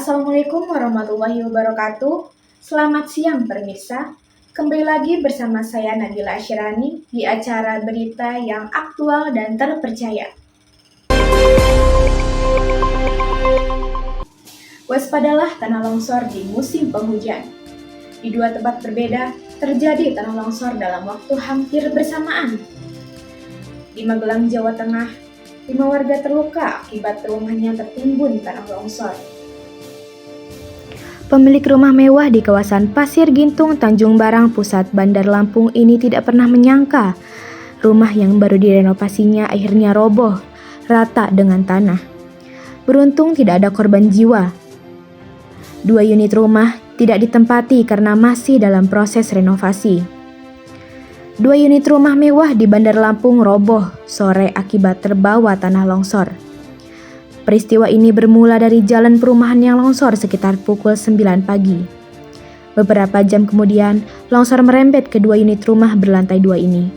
Assalamualaikum warahmatullahi wabarakatuh. Selamat siang pemirsa. Kembali lagi bersama saya Nabila Asyirani di acara berita yang aktual dan terpercaya. Waspadalah tanah longsor di musim penghujan. Di dua tempat berbeda terjadi tanah longsor dalam waktu hampir bersamaan. Di Magelang, Jawa Tengah, 5 warga terluka akibat rumahnya tertimbun tanah longsor. Pemilik rumah mewah di kawasan Pasir Gintung, Tanjung Barang, Pusat Bandar Lampung ini tidak pernah menyangka rumah yang baru direnovasinya akhirnya roboh rata dengan tanah. Beruntung tidak ada korban jiwa. 2 unit rumah tidak ditempati karena masih dalam proses renovasi. 2 unit rumah mewah di Bandar Lampung roboh sore akibat terbawa tanah longsor. Peristiwa ini bermula dari jalan perumahan yang longsor sekitar pukul 9 pagi. Beberapa jam kemudian, longsor merembet ke 2 unit rumah berlantai 2 ini.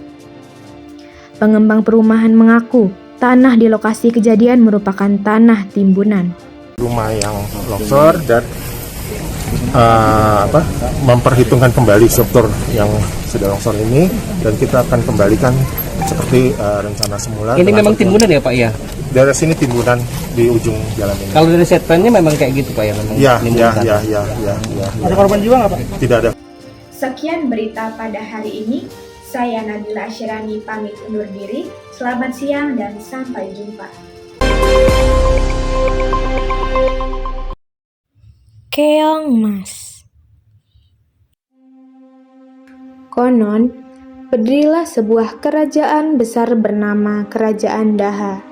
Pengembang perumahan mengaku tanah di lokasi kejadian merupakan tanah timbunan. Rumah yang longsor dan memperhitungkan kembali struktur yang sudah longsor ini, dan kita akan kembalikan seperti rencana semula. Ini memang timbunan ya Pak ya? Daerah sini timbunan di ujung jalan ini. Kalau dari set plan-nya memang kayak gitu Pak ya? Ya. Ada korban jiwa nggak Pak? Tidak ada. Sekian berita pada hari ini. Saya Nabila Asyirani pamit undur diri. Selamat siang dan sampai jumpa. Keong Mas. Konon, berdirilah sebuah kerajaan besar bernama Kerajaan Daha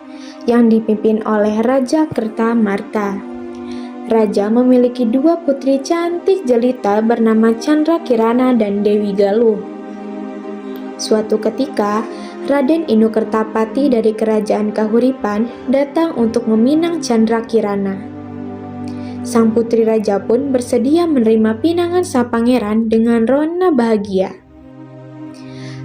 yang dipimpin oleh Raja Kertamarta. Raja memiliki 2 putri cantik jelita bernama Chandra Kirana dan Dewi Galuh. Suatu ketika, Raden Inu-Kertapati dari Kerajaan Kahuripan datang untuk meminang Chandra Kirana. Sang putri raja pun bersedia menerima pinangan sang pangeran dengan rona bahagia.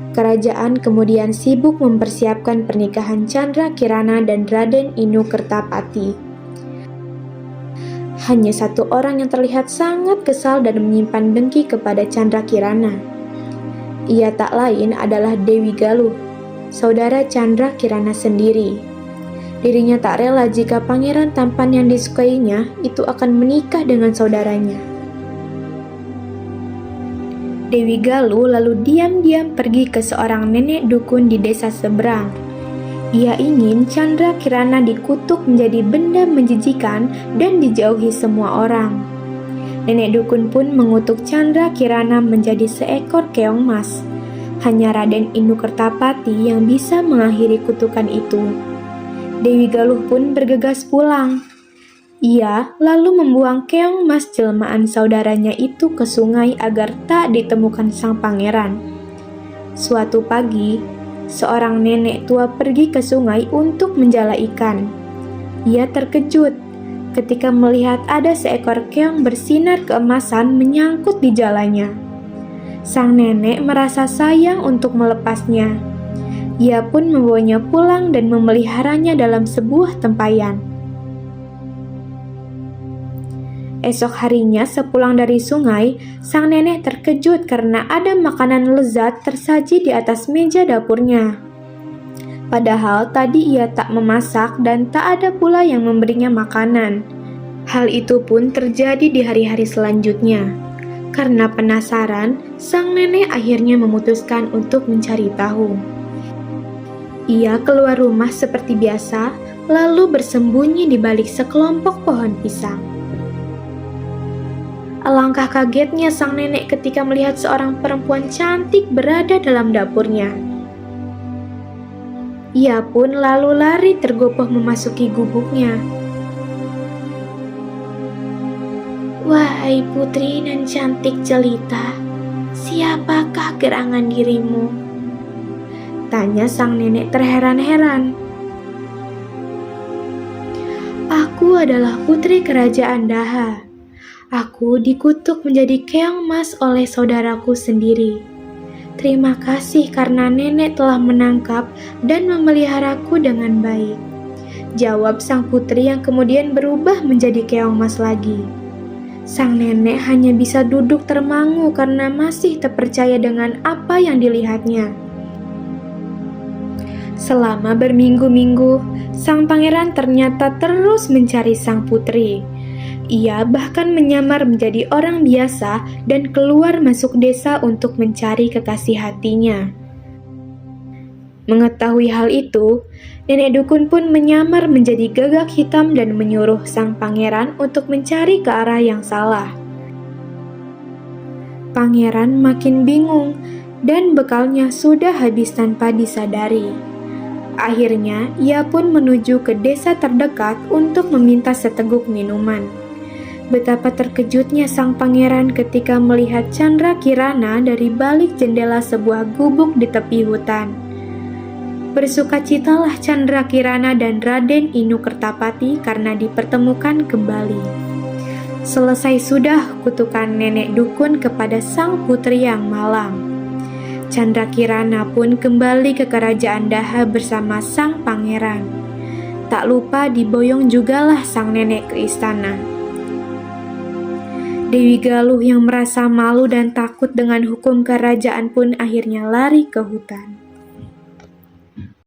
Kerajaan kemudian sibuk mempersiapkan pernikahan Chandra Kirana dan Raden Inu-Kertapati. Hanya satu orang yang terlihat sangat kesal dan menyimpan dengki kepada Chandra Kirana. Ia tak lain adalah Dewi Galuh, saudara Chandra Kirana sendiri. Dirinya tak rela jika pangeran tampan yang disukainya itu akan menikah dengan saudaranya. Dewi Galuh lalu diam-diam pergi ke seorang nenek dukun di desa seberang. Ia ingin Chandra Kirana dikutuk menjadi benda menjijikan dan dijauhi semua orang. Nenek dukun pun mengutuk Chandra Kirana menjadi seekor keong mas. Hanya Raden Inu-Kertapati yang bisa mengakhiri kutukan itu. Dewi Galuh pun bergegas pulang. Ia lalu membuang keong mas jelmaan saudaranya itu ke sungai agar tak ditemukan sang pangeran. Suatu pagi, seorang nenek tua pergi ke sungai untuk menjala ikan. Ia terkejut ketika melihat ada seekor keong bersinar keemasan menyangkut di jalanya. Sang nenek merasa sayang untuk melepasnya. Ia pun membawanya pulang dan memeliharanya dalam sebuah tempayan. Esok harinya sepulang dari sungai, sang nenek terkejut karena ada makanan lezat tersaji di atas meja dapurnya. Padahal tadi ia tak memasak dan tak ada pula yang memberinya makanan. Hal itu pun terjadi di hari-hari selanjutnya. Karena penasaran, sang nenek akhirnya memutuskan untuk mencari tahu. Ia keluar rumah seperti biasa, lalu bersembunyi di balik sekelompok pohon pisang. Alangkah kagetnya sang nenek ketika melihat seorang perempuan cantik berada dalam dapurnya. Ia pun lalu lari tergopoh memasuki gubuknya. "Wahai putri nan cantik jelita, siapakah gerangan dirimu?" tanya sang nenek terheran-heran. "Aku adalah putri kerajaan Daha. Aku dikutuk menjadi keong mas oleh saudaraku sendiri. Terima kasih karena nenek telah menangkap dan memeliharaku dengan baik," jawab sang putri yang kemudian berubah menjadi keong mas lagi. Sang nenek hanya bisa duduk termangu karena masih tak percaya dengan apa yang dilihatnya. Selama berminggu-minggu, sang pangeran ternyata terus mencari sang putri. Ia bahkan menyamar menjadi orang biasa dan keluar masuk desa untuk mencari kekasih hatinya. Mengetahui hal itu, nenek dukun pun menyamar menjadi gagak hitam dan menyuruh sang pangeran untuk mencari ke arah yang salah. Pangeran makin bingung dan bekalnya sudah habis tanpa disadari. Akhirnya, ia pun menuju ke desa terdekat untuk meminta seteguk minuman. Betapa terkejutnya sang pangeran ketika melihat Chandra Kirana dari balik jendela sebuah gubuk di tepi hutan. Bersukacitalah Chandra Kirana dan Raden Inu Kertapati karena dipertemukan kembali. Selesai sudah kutukan nenek dukun kepada sang putri yang malang. Chandra Kirana pun kembali ke kerajaan Daha bersama sang pangeran. Tak lupa diboyong jugalah sang nenek ke istana. Dewi Galuh yang merasa malu dan takut dengan hukum kerajaan pun akhirnya lari ke hutan.